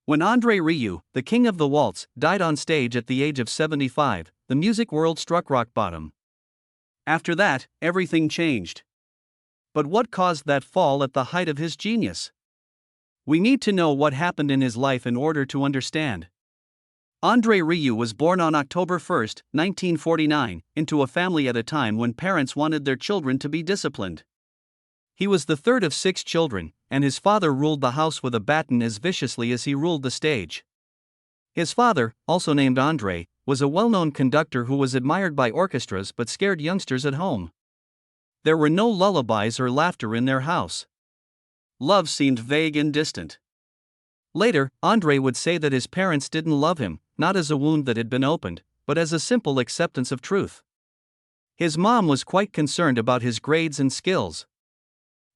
When Andre Rieu, the king of the waltz, died on stage at the age of 75, the music world struck rock bottom. After that, everything changed. But what caused that fall at the height of his genius? We need to know what happened in his life in order to understand. Andre Rieu was born on October 1, 1949, into a family at a time when parents wanted their children to be disciplined. He was the third of 6 children, and his father ruled the house with a baton as viciously as he ruled the stage. His father, also named Andre, was a well-known conductor who was admired by orchestras but scared youngsters at home. There were no lullabies or laughter in their house. Love seemed vague and distant. Later, Andre would say that his parents didn't love him, not as a wound that had been opened, but as a simple acceptance of truth. His mom was quite concerned about his grades and skills.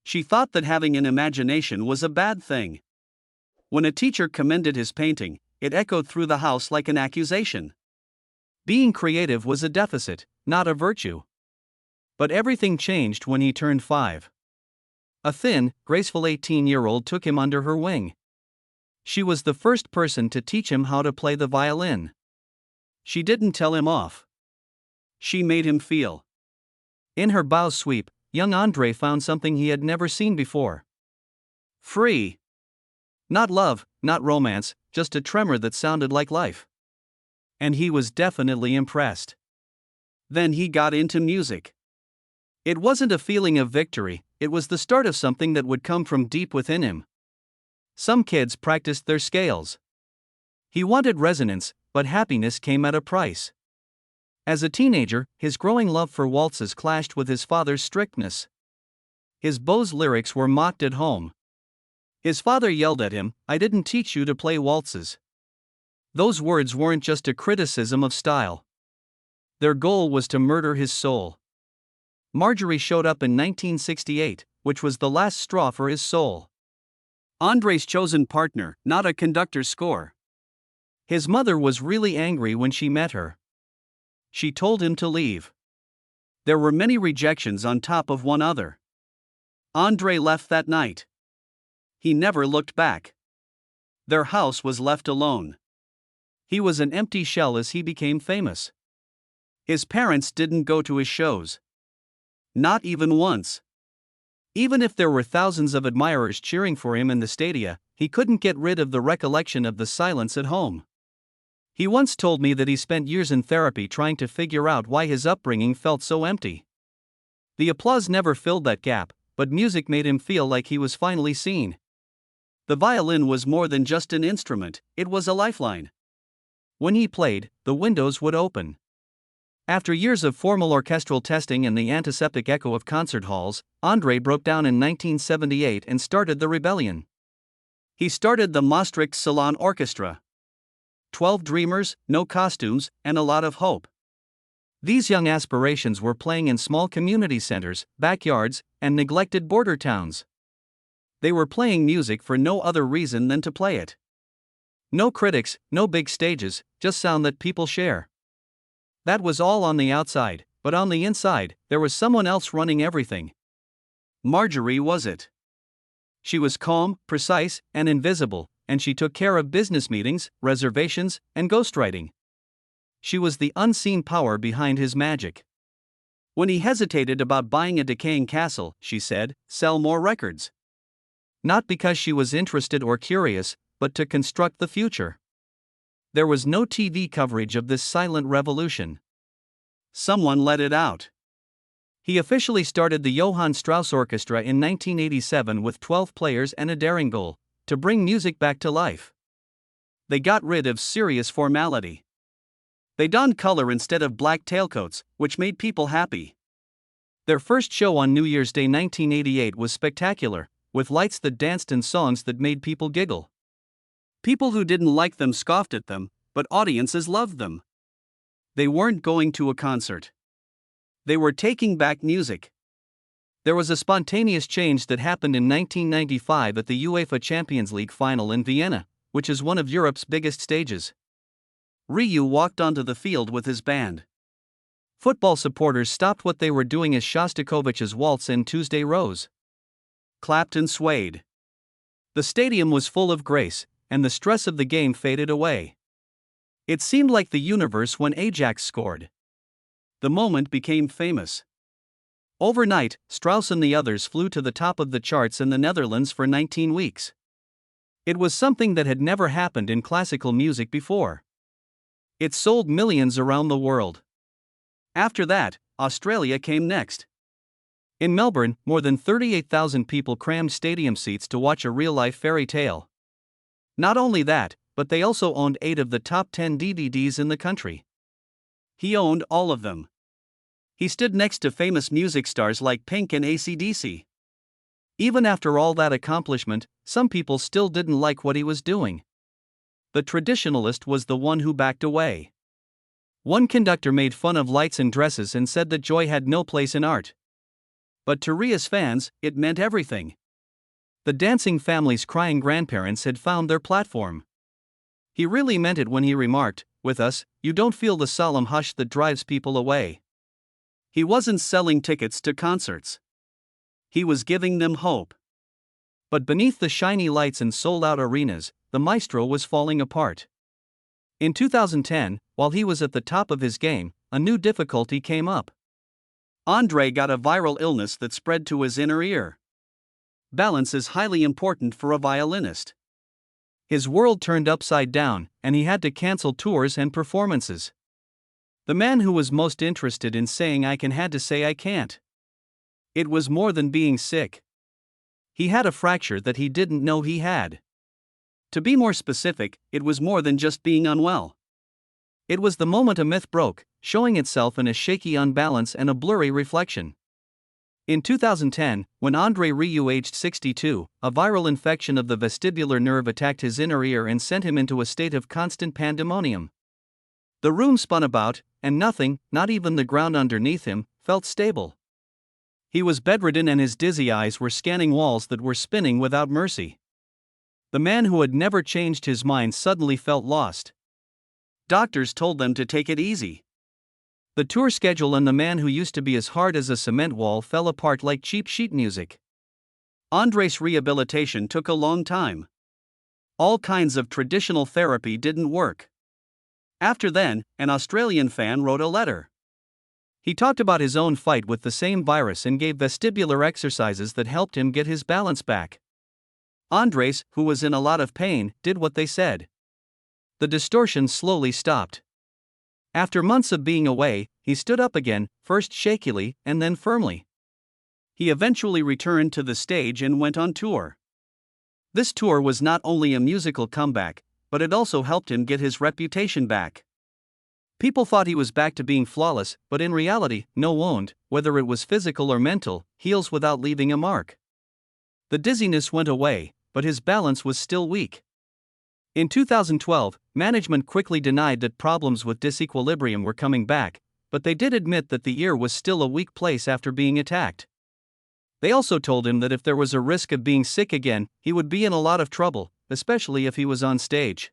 She thought that having an imagination was a bad thing. When a teacher commended his painting, it echoed through the house like an accusation. Being creative was a deficit, not a virtue. But everything changed when he turned 5. A thin, graceful 18-year-old took him under her wing. She was the first person to teach him how to play the violin. She didn't tell him off. She made him feel. In her bow sweep, young Andre found something he had never seen before. Free. Not love, not romance, just a tremor that sounded like life. And he was definitely impressed. Then he got into music. It wasn't a feeling of victory, it was the start of something that would come from deep within him. Some kids practiced their scales. He wanted resonance, but happiness came at a price. As a teenager, his growing love for waltzes clashed with his father's strictness. His beau's lyrics were mocked at home. His father yelled at him, "I didn't teach you to play waltzes." Those words weren't just a criticism of style. Their goal was to murder his soul. Marjorie showed up in 1968, which was the last straw for his soul. Andre's chosen partner, not a conductor's score. His mother was really angry when she met her. She told him to leave. There were many rejections on top of one other. Andre left that night. He never looked back. Their house was left alone. He was an empty shell as he became famous. His parents didn't go to his shows. Not even once. Even if there were thousands of admirers cheering for him in the stadia, he couldn't get rid of the recollection of the silence at home. He once told me that he spent years in therapy trying to figure out why his upbringing felt so empty. The applause never filled that gap, but music made him feel like he was finally seen. The violin was more than just an instrument, it was a lifeline. When he played, the windows would open. After years of formal orchestral testing and the antiseptic echo of concert halls, Andre broke down in 1978 and started the rebellion. He started the Maastricht Salon Orchestra. 12 dreamers, no costumes, and a lot of hope. These young aspirations were playing in small community centers, backyards, and neglected border towns. They were playing music for no other reason than to play it. No critics, no big stages, just sound that people share. That was all on the outside, but on the inside, there was someone else running everything. Marjorie was it. She was calm, precise, and invisible, and she took care of business meetings, reservations, and ghostwriting. She was the unseen power behind his magic. When he hesitated about buying a decaying castle, she said, "Sell more records." Not because she was interested or curious, but to construct the future. There was no TV coverage of this silent revolution. Someone let it out. He officially started the Johann Strauss Orchestra in 1987 with 12 players and a daring goal: to bring music back to life. They got rid of serious formality. They donned color instead of black tailcoats, which made people happy. Their first show on New Year's Day 1988 was spectacular, with lights that danced and songs that made people giggle. People who didn't like them scoffed at them, but audiences loved them. They weren't going to a concert. They were taking back music. There was a spontaneous change that happened in 1995 at the UEFA Champions League final in Vienna, which is one of Europe's biggest stages. Rieu walked onto the field with his band. Football supporters stopped what they were doing as Shostakovich's Waltz and Tuesday rose. Clapped and swayed. The stadium was full of grace, and the stress of the game faded away. It seemed like the universe when Ajax scored. The moment became famous. Overnight, Strauss and the others flew to the top of the charts in the Netherlands for 19 weeks. It was something that had never happened in classical music before. It sold millions around the world. After that, Australia came next. In Melbourne, more than 38,000 people crammed stadium seats to watch a real-life fairy tale. Not only that, but they also owned 8 of the top 10 DVDs in the country. He owned all of them. He stood next to famous music stars like Pink and AC/DC. Even after all that accomplishment, some people still didn't like what he was doing. The traditionalist was the one who backed away. One conductor made fun of lights and dresses and said that joy had no place in art. But to Rieu's fans, it meant everything. The dancing families' crying grandparents had found their platform. He really meant it when he remarked, "With us, you don't feel the solemn hush that drives people away." He wasn't selling tickets to concerts. He was giving them hope. But beneath the shiny lights and sold-out arenas, the maestro was falling apart. In 2010, while he was at the top of his game, a new difficulty came up. Andre got a viral illness that spread to his inner ear. Balance is highly important for a violinist. His world turned upside down, and he had to cancel tours and performances. The man who was most interested in saying "I can" had to say "I can't." It was more than being sick. He had a fracture that he didn't know he had. To be more specific, it was more than just being unwell. It was the moment a myth broke, showing itself in a shaky unbalance and a blurry reflection. In 2010, when Andre Rieu, aged 62, a viral infection of the vestibular nerve attacked his inner ear and sent him into a state of constant pandemonium. The room spun about, and nothing, not even the ground underneath him, felt stable. He was bedridden and his dizzy eyes were scanning walls that were spinning without mercy. The man who had never changed his mind suddenly felt lost. Doctors told them to take it easy. The tour schedule and the man who used to be as hard as a cement wall fell apart like cheap sheet music. Andre's rehabilitation took a long time. All kinds of traditional therapy didn't work. After then, an Australian fan wrote a letter. He talked about his own fight with the same virus and gave vestibular exercises that helped him get his balance back. Andres, who was in a lot of pain, did what they said. The distortion slowly stopped. After months of being away, he stood up again, first shakily and then firmly. He eventually returned to the stage and went on tour. This tour was not only a musical comeback, but it also helped him get his reputation back. People thought he was back to being flawless, but in reality, no wound, whether it was physical or mental, heals without leaving a mark. The dizziness went away, but his balance was still weak. In 2012, management quickly denied that problems with disequilibrium were coming back, but they did admit that the ear was still a weak place after being attacked. They also told him that if there was a risk of being sick again, he would be in a lot of trouble, especially if he was on stage.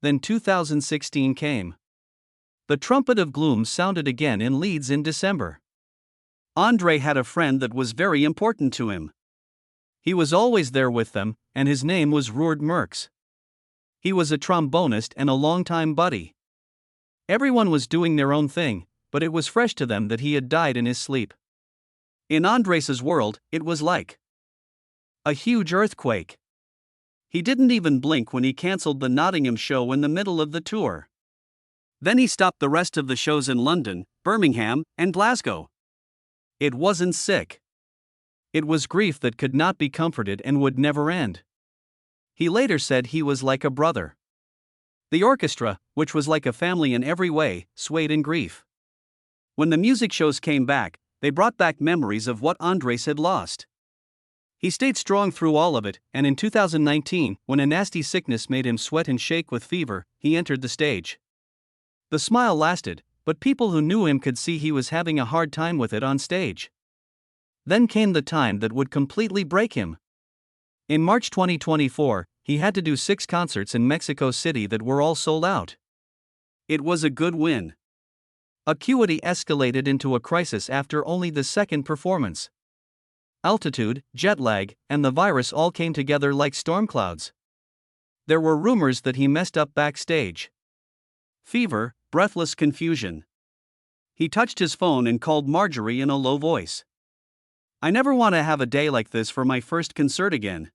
Then 2016 came. The trumpet of gloom sounded again in Leeds in December. Andre had a friend that was very important to him. He was always there with them, and his name was Ruud Merckx. He was a trombonist and a longtime buddy. Everyone was doing their own thing, but it was fresh to them that he had died in his sleep. In Andres's world, it was like a huge earthquake. He didn't even blink when he cancelled the Nottingham show in the middle of the tour. Then he stopped the rest of the shows in London, Birmingham, and Glasgow. It wasn't sick. It was grief that could not be comforted and would never end. He later said he was like a brother. The orchestra, which was like a family in every way, swayed in grief. When the music shows came back, they brought back memories of what Andres had lost. He stayed strong through all of it, and in 2019, when a nasty sickness made him sweat and shake with fever, he entered the stage. The smile lasted, but people who knew him could see he was having a hard time with it on stage. Then came the time that would completely break him. In March 2024, he had to do 6 concerts in Mexico City that were all sold out. It was a good win. Acuity escalated into a crisis after only the second performance. Altitude, jet lag, and the virus all came together like storm clouds. There were rumors that he messed up backstage. Fever, breathless confusion. He touched his phone and called Marjorie in a low voice. "I never want to have a day like this for my first concert again."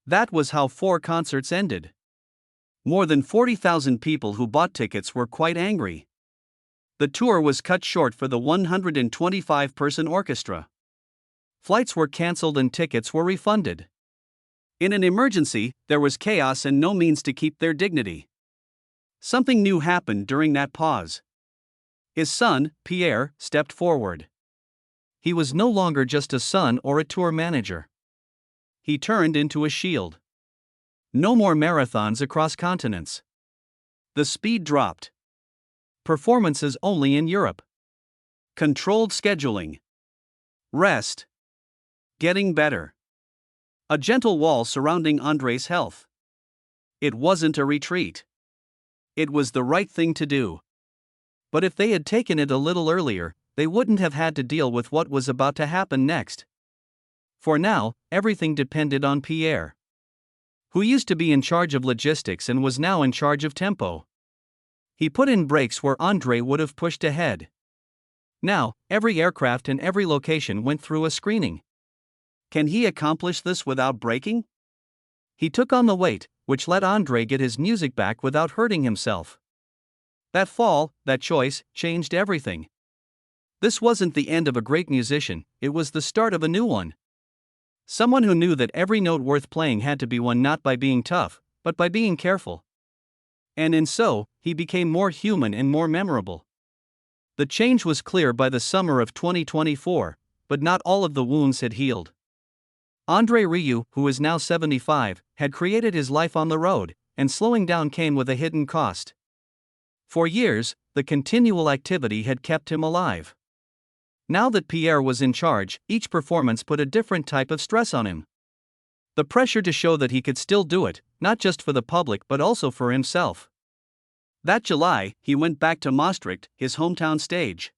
That was how 4 concerts ended. More than 40,000 people who bought tickets were quite angry. The tour was cut short for the 125-person orchestra. Flights were cancelled and tickets were refunded. In an emergency, there was chaos and no means to keep their dignity. Something new happened during that pause. His son, Pierre, stepped forward. He was no longer just a son or a tour manager. He turned into a shield. No more marathons across continents. The speed dropped. Performances only in Europe. Controlled scheduling. Rest. Getting better. A gentle wall surrounding Andre's health. It wasn't a retreat. It was the right thing to do. But if they had taken it a little earlier, they wouldn't have had to deal with what was about to happen next. For now, everything depended on Pierre, who used to be in charge of logistics and was now in charge of tempo. He put in brakes where Andre would have pushed ahead. Now, every aircraft and every location went through a screening. Can he accomplish this without breaking? He took on the weight, which let Andre get his music back without hurting himself. That fall, that choice, changed everything. This wasn't the end of a great musician, it was the start of a new one. Someone who knew that every note worth playing had to be won not by being tough, but by being careful. And in so, he became more human and more memorable. The change was clear by the summer of 2024, but not all of the wounds had healed. Andre Rieu, who is now 75, had created his life on the road, and slowing down came with a hidden cost. For years, the continual activity had kept him alive. Now that Pierre was in charge, each performance put a different type of stress on him. The pressure to show that he could still do it, not just for the public but also for himself. That July, he went back to Maastricht, his hometown stage.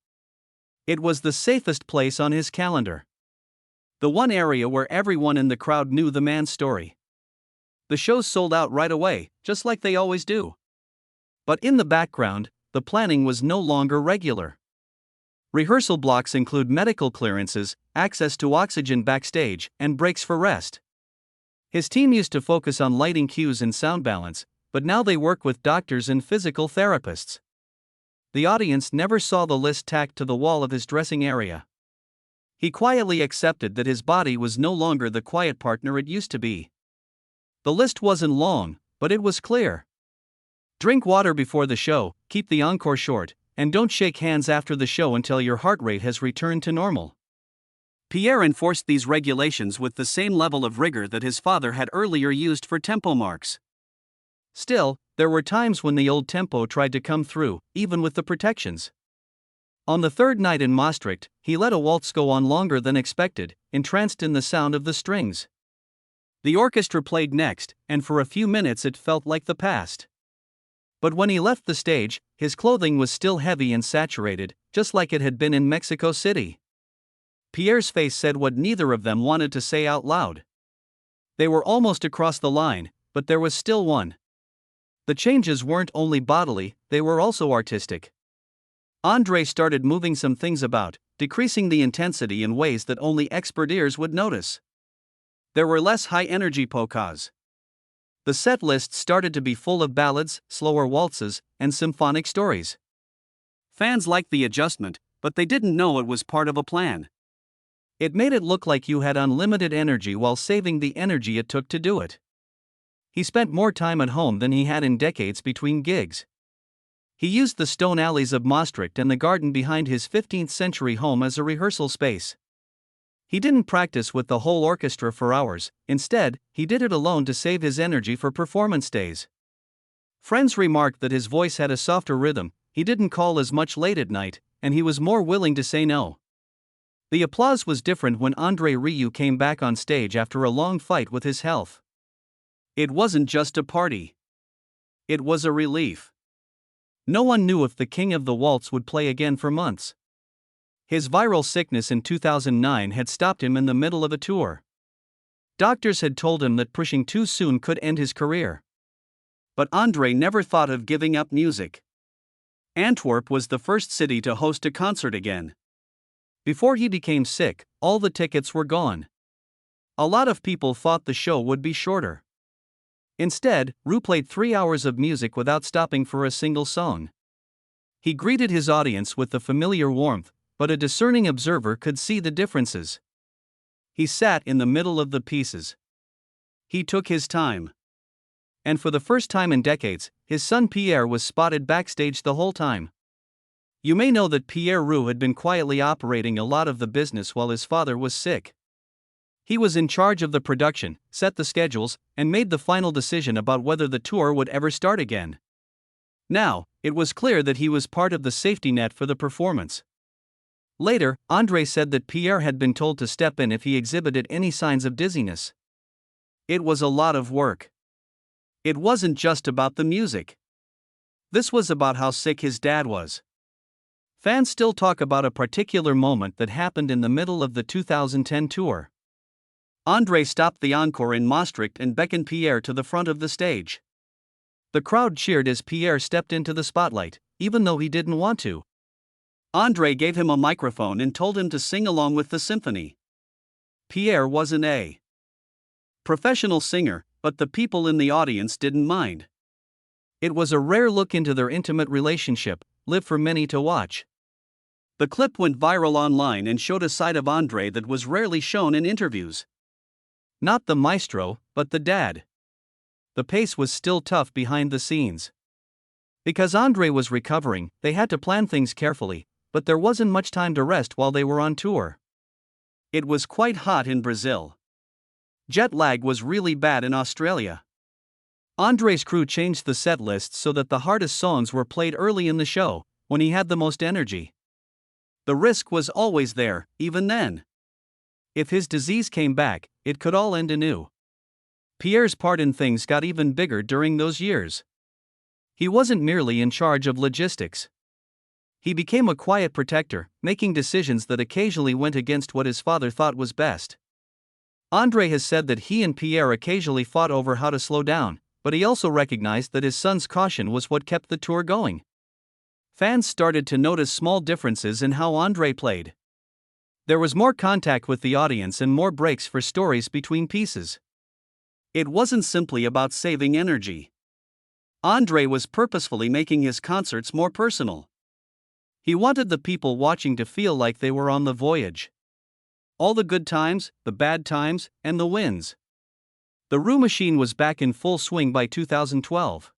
It was the safest place on his calendar. The one area where everyone in the crowd knew the man's story. The shows sold out right away, just like they always do. But in the background, the planning was no longer regular. Rehearsal blocks include medical clearances, access to oxygen backstage, and breaks for rest. His team used to focus on lighting cues and sound balance, but now they work with doctors and physical therapists. The audience never saw the list tacked to the wall of his dressing area. He quietly accepted that his body was no longer the quiet partner it used to be. The list wasn't long, but it was clear. Drink water before the show, keep the encore short, and don't shake hands after the show until your heart rate has returned to normal. Pierre enforced these regulations with the same level of rigor that his father had earlier used for tempo marks. Still, there were times when the old tempo tried to come through, even with the protections. On the third night in Maastricht, he let a waltz go on longer than expected, entranced in the sound of the strings. The orchestra played next, and for a few minutes it felt like the past. But when he left the stage, his clothing was still heavy and saturated, just like it had been in Mexico City. Pierre's face said what neither of them wanted to say out loud. They were almost across the line, but there was still one. The changes weren't only bodily, they were also artistic. Andre started moving some things about, decreasing the intensity in ways that only expert ears would notice. There were less high-energy polkas. The set list started to be full of ballads, slower waltzes, and symphonic stories. Fans liked the adjustment, but they didn't know it was part of a plan. It made it look like you had unlimited energy while saving the energy it took to do it. He spent more time at home than he had in decades between gigs. He used the stone alleys of Maastricht and the garden behind his 15th-century home as a rehearsal space. He didn't practice with the whole orchestra for hours, instead, he did it alone to save his energy for performance days. Friends remarked that his voice had a softer rhythm, he didn't call as much late at night, and he was more willing to say no. The applause was different when Andre Rieu came back on stage after a long fight with his health. It wasn't just a party. It was a relief. No one knew if the King of the Waltz would play again for months. His viral sickness in 2009 had stopped him in the middle of a tour. Doctors had told him that pushing too soon could end his career. But Andre never thought of giving up music. Antwerp was the first city to host a concert again. Before he became sick, all the tickets were gone. A lot of people thought the show would be shorter. Instead, Rieu played 3 hours of music without stopping for a single song. He greeted his audience with the familiar warmth, but a discerning observer could see the differences. He sat in the middle of the pieces. He took his time. And for the first time in decades, his son Pierre was spotted backstage the whole time. You may know that Pierre Rieu had been quietly operating a lot of the business while his father was sick. He was in charge of the production, set the schedules, and made the final decision about whether the tour would ever start again. Now, it was clear that he was part of the safety net for the performance. Later, Andre said that Pierre had been told to step in if he exhibited any signs of dizziness. It was a lot of work. It wasn't just about the music. This was about how sick his dad was. Fans still talk about a particular moment that happened in the middle of the 2010 tour. Andre stopped the encore in Maastricht and beckoned Pierre to the front of the stage. The crowd cheered as Pierre stepped into the spotlight, even though he didn't want to. Andre gave him a microphone and told him to sing along with the symphony. Pierre wasn't a professional singer, but the people in the audience didn't mind. It was a rare look into their intimate relationship, live for many to watch. The clip went viral online and showed a side of Andre that was rarely shown in interviews. Not the maestro, but the dad. The pace was still tough behind the scenes. Because Andre was recovering, they had to plan things carefully, but there wasn't much time to rest while they were on tour. It was quite hot in Brazil. Jet lag was really bad in Australia. Andre's crew changed the set list so that the hardest songs were played early in the show, when he had the most energy. The risk was always there, even then. If his disease came back, it could all end anew. Pierre's part in things got even bigger during those years. He wasn't merely in charge of logistics. He became a quiet protector, making decisions that occasionally went against what his father thought was best. Andre has said that he and Pierre occasionally fought over how to slow down, but he also recognized that his son's caution was what kept the tour going. Fans started to notice small differences in how Andre played. There was more contact with the audience and more breaks for stories between pieces. It wasn't simply about saving energy. Andre was purposefully making his concerts more personal. He wanted the people watching to feel like they were on the voyage. All the good times, the bad times, and the wins. The Rieu machine was back in full swing by 2012.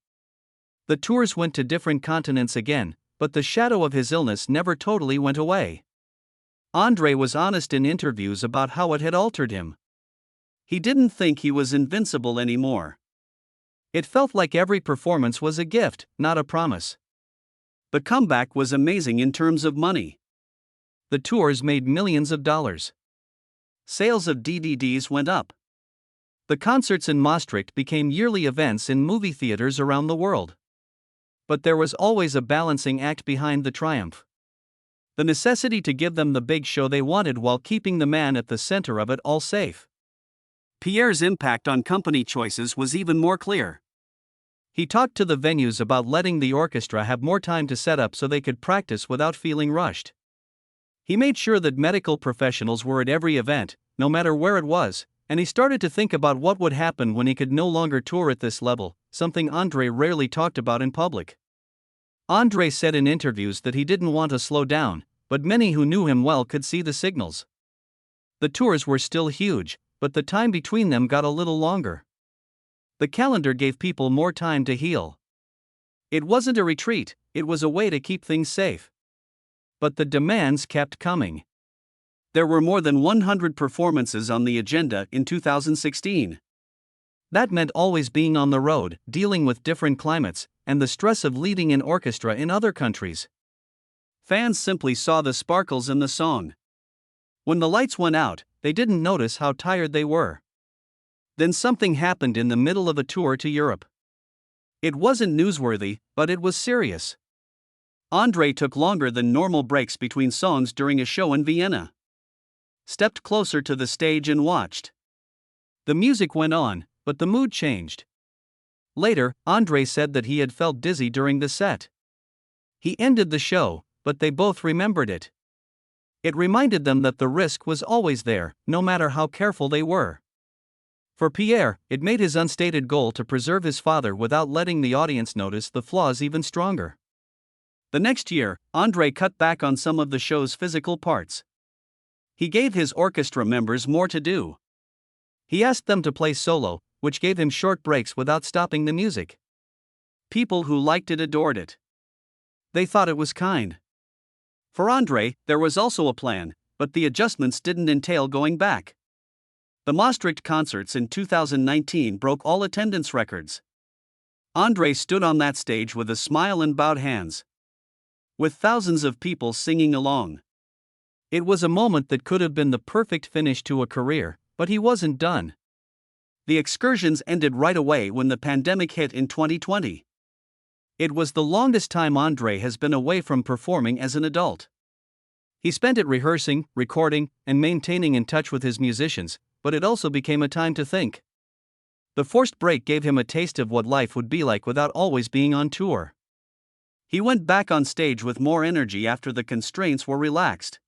The tours went to different continents again, but the shadow of his illness never totally went away. Andre was honest in interviews about how it had altered him. He didn't think he was invincible anymore. It felt like every performance was a gift, not a promise. The comeback was amazing in terms of money. The tours made millions of dollars. Sales of DVDs went up. The concerts in Maastricht became yearly events in movie theaters around the world. But there was always a balancing act behind the triumph. The necessity to give them the big show they wanted while keeping the man at the center of it all safe. Pierre's impact on company choices was even more clear. He talked to the venues about letting the orchestra have more time to set up so they could practice without feeling rushed. He made sure that medical professionals were at every event, no matter where it was, and he started to think about what would happen when he could no longer tour at this level, something Andre rarely talked about in public. Andre said in interviews that he didn't want to slow down, but many who knew him well could see the signals. The tours were still huge, but the time between them got a little longer. The calendar gave people more time to heal. It wasn't a retreat, it was a way to keep things safe. But the demands kept coming. There were more than 100 performances on the agenda in 2016. That meant always being on the road, dealing with different climates, and the stress of leading an orchestra in other countries. Fans simply saw the sparkles in the song. When the lights went out, they didn't notice how tired they were. Then something happened in the middle of a tour to Europe. It wasn't newsworthy, but it was serious. Andre took longer than normal breaks between songs during a show in Vienna. Stepped closer to the stage and watched. The music went on, but the mood changed. Later, Andre said that he had felt dizzy during the set. He ended the show, but they both remembered it. It reminded them that the risk was always there, no matter how careful they were. For Pierre, it made his unstated goal to preserve his father without letting the audience notice the flaws even stronger. The next year, Andre cut back on some of the show's physical parts. He gave his orchestra members more to do. He asked them to play solo, which gave him short breaks without stopping the music. People who liked it adored it. They thought it was kind. For Andre, there was also a plan, but the adjustments didn't entail going back. The Maastricht concerts in 2019 broke all attendance records. Andre stood on that stage with a smile and bowed hands, with thousands of people singing along. It was a moment that could have been the perfect finish to a career, but he wasn't done. The excursions ended right away when the pandemic hit in 2020. It was the longest time Andre has been away from performing as an adult. He spent it rehearsing, recording, and maintaining in touch with his musicians, but it also became a time to think. The forced break gave him a taste of what life would be like without always being on tour. He went back on stage with more energy after the constraints were relaxed.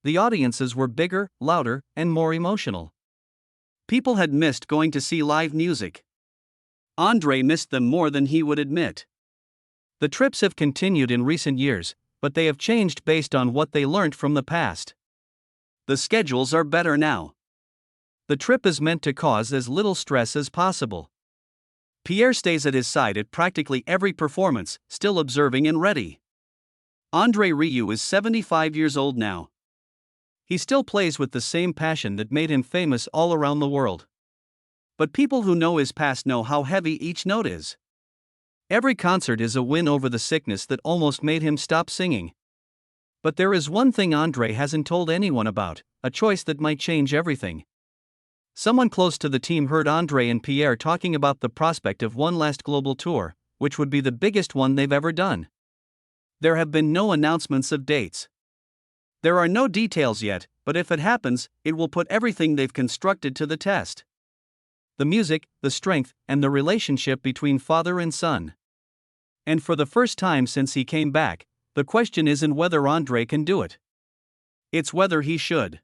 The audiences were bigger, louder, and more emotional. People had missed going to see live music. Andre missed them more than he would admit. The trips have continued in recent years, but they have changed based on what they learned from the past. The schedules are better now. The trip is meant to cause as little stress as possible. Pierre stays at his side at practically every performance, still observing and ready. Andre Rieu is 75 years old now. He still plays with the same passion that made him famous all around the world. But people who know his past know how heavy each note is. Every concert is a win over the sickness that almost made him stop singing. But there is one thing Andre hasn't told anyone about, a choice that might change everything. Someone close to the team heard Andre and Pierre talking about the prospect of one last global tour, which would be the biggest one they've ever done. There have been no announcements of dates. There are no details yet, but if it happens, it will put everything they've constructed to the test. The music, the strength, and the relationship between father and son. And for the first time since he came back, the question isn't whether Andre can do it. It's whether he should.